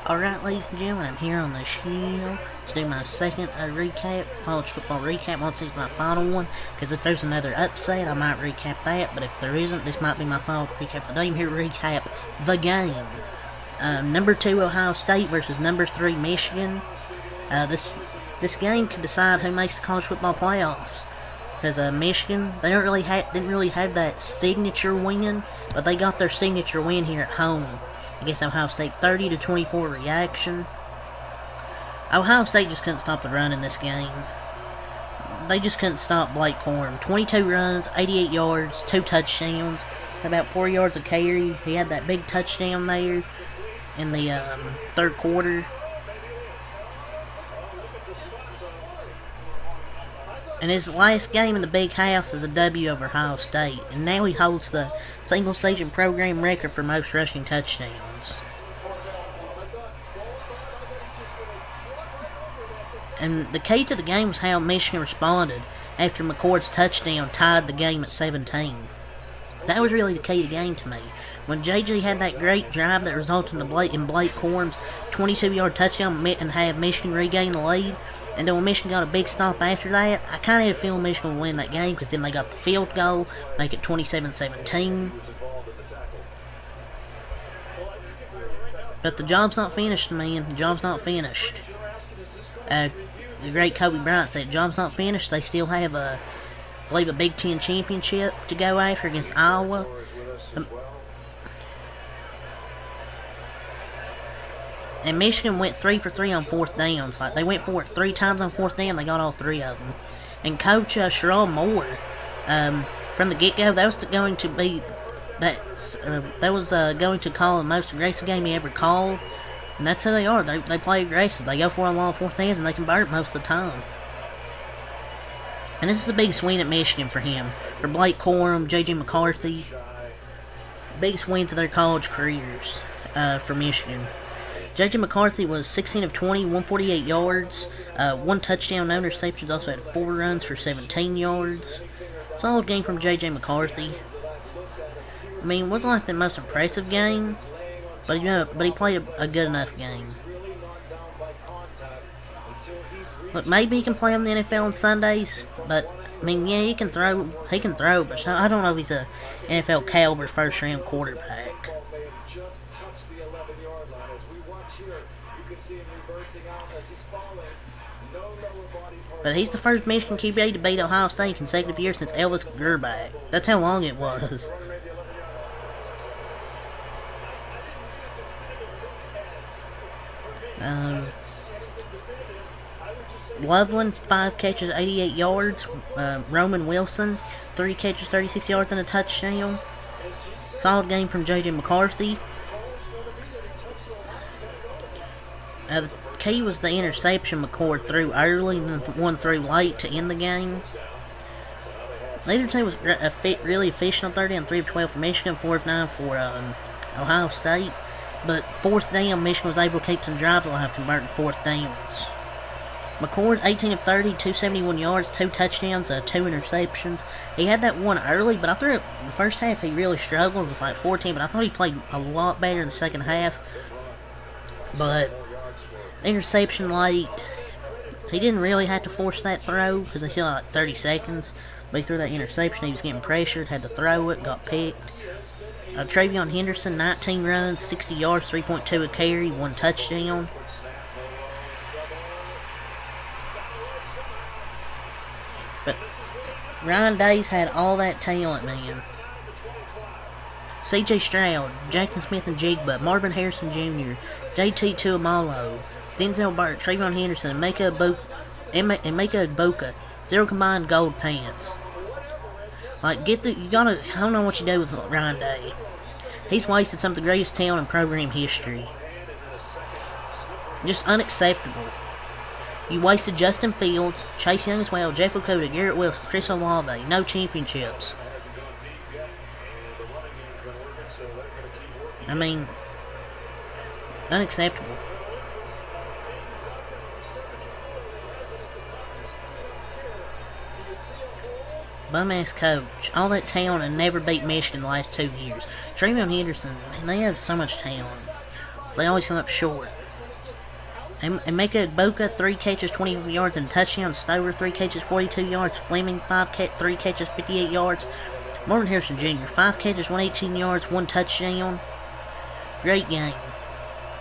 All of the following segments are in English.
Alright, ladies and gentlemen, I'm here on the show to do my second recap, college football recap. Once it's my final one, because if there's another upset, I might recap that, but if there isn't, this might be my final recap today. I'm here to recap the game. Number 2 Ohio State versus number 3 Michigan. This game could decide who makes the college football playoffs. Because Michigan, they didn't really have that signature win, but they got their signature win here at home against Ohio State, 30-24 reaction. Ohio State just couldn't stop the run in this game. They just couldn't stop Blake Corum. 22 runs, 88 yards, 2 touchdowns, about 4 yards of carry. He had that big touchdown there in the third quarter. And his last game in the Big House is a W over Ohio State. And now he holds the single-season program record for most rushing touchdowns. And the key to the game was how Michigan responded after McCord's touchdown tied the game at 17. That was really the key to the game to me. When JJ had that great drive that resulted in Blake Corum's 22-yard touchdown and had Michigan regain the lead, and then when Michigan got a big stop after that, I kind of had a feeling Michigan would win that game because then they got the field goal, make it 27-17. But the job's not finished, man. The job's not finished. The great Kobe Bryant said, job's not finished. They still have, I believe, a Big Ten championship to go after against Iowa. And Michigan went 3 for 3 on fourth downs. Like, they went for it 3 times on fourth down. They got all 3 of them. And Coach Sherrod Moore, from the get-go, that was going to be going to call the most aggressive game he ever called. And that's who they are. They play aggressive. They go for it on long fourth downs, and they convert most of the time. And this is the biggest win at Michigan for him. For Blake Corum, J.J. McCarthy. Biggest wins of their college careers for Michigan. J.J. McCarthy was 16 of 20, 148 yards, 1 touchdown, no interceptions. Also had 4 runs for 17 yards. Solid game from J.J. McCarthy. I mean, it wasn't like the most impressive game, but he played a good enough game. Look, maybe he can play on the NFL on Sundays, but I mean, yeah, he can throw, but I don't know if he's a NFL caliber first-round quarterback. But he's the first Michigan QB to beat Ohio State in consecutive years since Elvis Grbac. That's how long it was. Loveland, 5 catches, 88 yards. Roman Wilson, 3 catches, 36 yards and a touchdown. Solid game from J.J. McCarthy. The key was the interception McCord threw early and then one threw late to end the game. Neither team was really efficient on third down. 3 of 12 for Michigan, 4 of 9 for Ohio State. But fourth down, Michigan was able to keep some drives alive, converting fourth downs. McCord, 18 of 30, 271 yards, 2 touchdowns, 2 interceptions. He had that one early, but I thought the first half he really struggled. It was like 14, but I thought he played a lot better in the second half. But interception late. He didn't really have to force that throw because they still had like 30 seconds. But he threw that interception. He was getting pressured, had to throw it, got picked. Travion Henderson, 19 runs, 60 yards, 3.2 a carry, 1 touchdown. But Ryan Days had all that talent, man. C.J. Stroud, Jackson Smith and Jigba, Marvin Harrison Jr., J.T. Tuamalo, Denzel Burt, Travion Henderson, and Mika Ibuka. 0 combined gold pants. Like, I don't know what you do with Ryan Day. He's wasted some of the greatest talent in program history. Just unacceptable. You wasted Justin Fields, Chase Young as well, Jeff Okudah, Garrett Wilson, Chris Olave. No championships. I mean, unacceptable. Bum-ass coach. All that talent and never beat Michigan the last 2 years. Travion Henderson, man, they have so much talent. They always come up short. And Emeka Egbuka, 3 catches, 20 yards and a touchdown. Stover, 3 catches, 42 yards. Fleming, 3 catches, 58 yards. Marvin Harrison Jr., 5 catches, 118 yards, 1 touchdown. Great game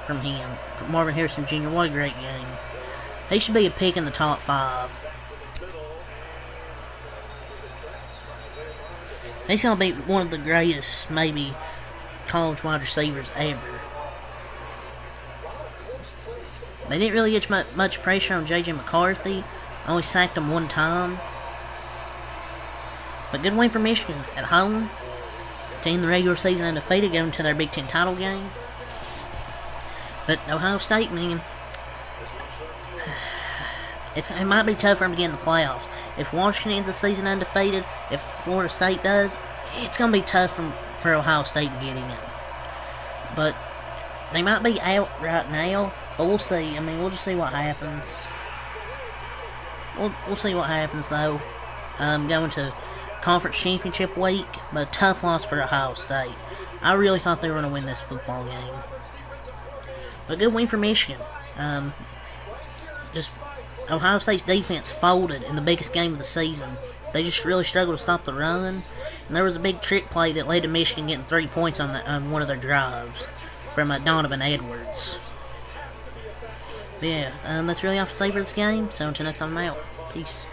from him. From Marvin Harrison Jr., what a great game. He should be a pick in the top 5. He's going to be one of the greatest, maybe, college wide receivers ever. They didn't really get much pressure on J.J. McCarthy. Only sacked him 1 time. But good win for Michigan at home to end the regular season undefeated, going to their Big Ten title game. But Ohio State, man, it might be tough for them to get in the playoffs. If Washington ends the season undefeated, if Florida State does, it's going to be tough for Ohio State to get in. But they might be out right now, but we'll see. I mean, we'll just see what happens. We'll see what happens, though. Going to Conference Championship week, but a tough loss for Ohio State. I really thought they were going to win this football game. But good win for Michigan. Just Ohio State's defense folded in the biggest game of the season. They just really struggled to stop the run. And there was a big trick play that led to Michigan getting 3 points on one of their drives from Donovan Edwards. But yeah, that's really all I have to say for this game. So until next time, I'm out. Peace.